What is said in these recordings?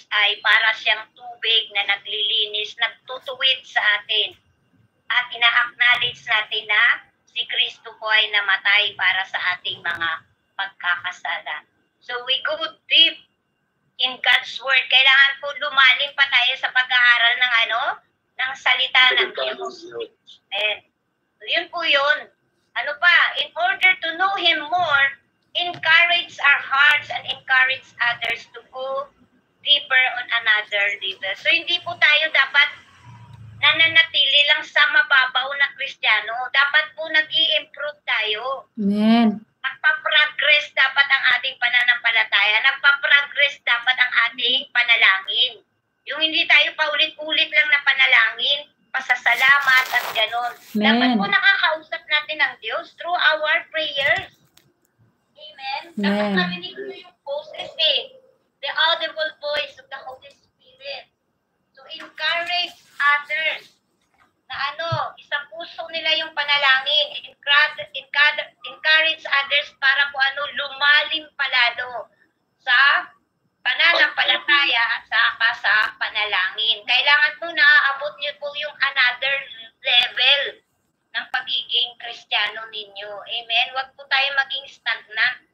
Diyos ay para siyang tubig na naglilinis, nagtutuwid sa atin. At ina-acknowledge natin na si Kristo po ay namatay para sa ating mga pagkakasala. So we go deep in God's Word. Kailangan po lumalim pa tayo sa pag-aaral ng ng salita ng Diyos. Amen. So yun po yun. Ano pa? In order to know Him more, encourage our hearts and encourage others to go deeper on another level. So hindi po tayo dapat nananatili lang sa mababaw na Kristiyano. Dapat po nag-i-improve tayo. Amen. Nagpa-progress dapat ang ating pananampalataya. Nagpa-progress dapat ang ating panalangin. Yung hindi tayo paulit-ulit lang na panalangin, pasasalamat at gano'n. Dapat po nakakausap natin ang Diyos through our prayers. Amen? Dapat marinig ko yung boses the audible voice of the Holy Spirit. To encourage others na isang puso nila yung panalangin. Encourage others para po lumalim palalo sa pananampalataya at sa panalangin. Kailangan po naaabot niyo po yung another level ng pagiging Kristiyano ninyo. Amen? Huwag po tayo maging stagnant.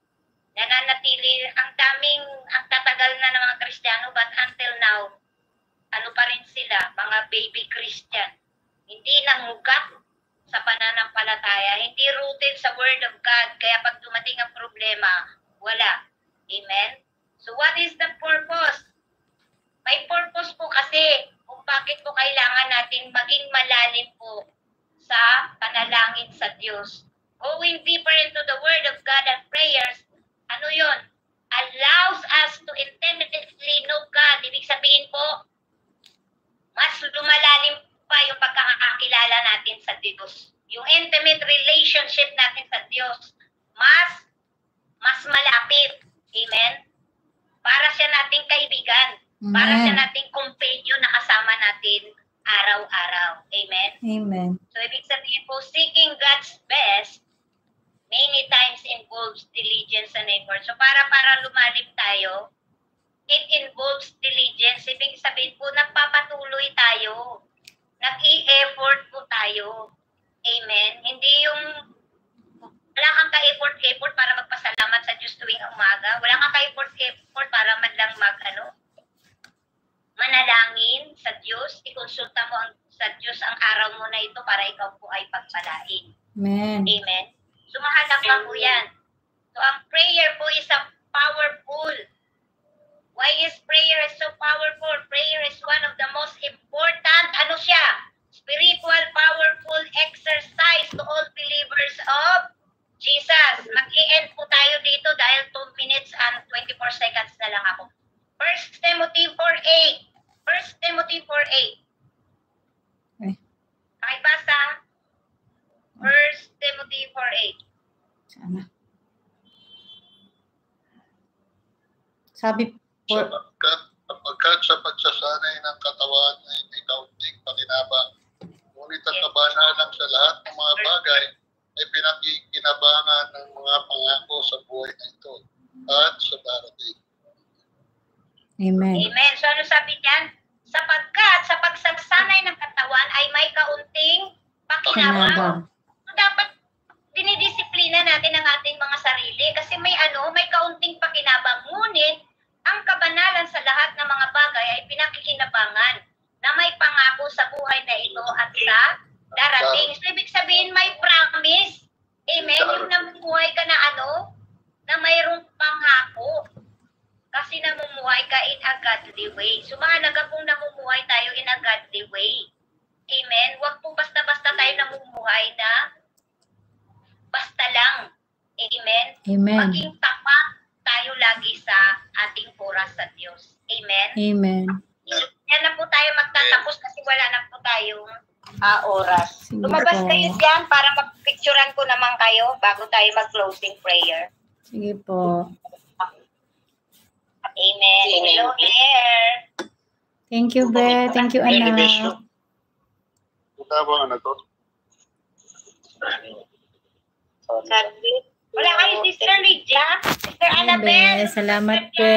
Nananatili, ang tatagal na ng mga Kristiyano, but until now, pa rin sila, mga baby Christian. Hindi nangugat sa pananampalataya, hindi rooted sa Word of God, kaya pag dumating ang problema, wala. Amen? So what is the purpose? May purpose po kasi kung bakit po kailangan natin maging malalim po sa panalangin sa Diyos. Going deeper into the Word of God and prayers, yun? Allows us to intimately know God. Ibig sabihin po, mas lumalalim pa yung pagkakakilala natin sa Diyos. Yung intimate relationship natin sa Diyos, mas malapit. Amen? Para siya nating kaibigan. Para siya nating companion na kasama natin araw-araw. Amen? Amen. So, ibig sabihin po, seeking God's best many times involves diligence and effort. So, para lumalim tayo, it involves diligence. Ibig sabihin po, nagpapatuloy tayo. Nag-i-effort po tayo. Amen? Hindi yung wala kang ka-effort para magpasalamat sa Diyos tuwing umaga. Wala kang ka-effort para man lang manalangin sa Diyos. Ikonsulta mo sa Diyos ang araw mo na ito para ikaw po ay pagpalain. Amen. Amen? So, mahalaga po yan. So, ang prayer po is a powerful. Why is prayer so powerful? Prayer is one of the most important, spiritual, powerful exercise to all believers of Jesus. Mag-i-end po tayo dito dahil 2 minutes and 24 seconds na lang ako. 1 Timothy 4:8. 1 Timothy 4:8. Pakibasa. 1 Timothy 4:8. Sana. Sabi po, sapagkat sa pagsasanay ng katawan ay hindi kaunting pakinabang. Ngunit ang kabanalan sa lahat ng mga bagay ay pinakikinabangan ng mga pangako sa buhay na ito at sa darating. Amen. Amen. So ano sabi diyan? Sapagkat sa pagsasanay ng katawan ay may kaunting pakinabang. So dapat dinidisiplina natin ang ating mga sarili kasi may kaunting pakinabang. Ngunit ang kabanalan sa lahat ng mga bagay ay pinakikinabangan na may pangako sa buhay na ito at sa darating. So, ibig sabihin may promise. Amen? Yung namumuhay ka na na mayroong pangako. Kasi namumuhay ka in a godly way. So, mahalaga pong namumuhay tayo in a godly way. Amen? Huwag po basta-basta tayo namumuhay na basta lang. Amen? Amen. Maging tapat tayo lagi sa ating oras sa Diyos. Amen? Amen. Yan na po tayo magtatapos kasi wala na po tayong oras. Sige Lumabas po. kayo dyan para magpicturean ko naman kayo bago tayo mag-closing prayer. Sige po. Amen. Hello there. Thank you, Be. Thank you, anak. Ito ba ang to? Wala kayo, Sister Lydia? Sister Annabelle? Be, salamat, Be.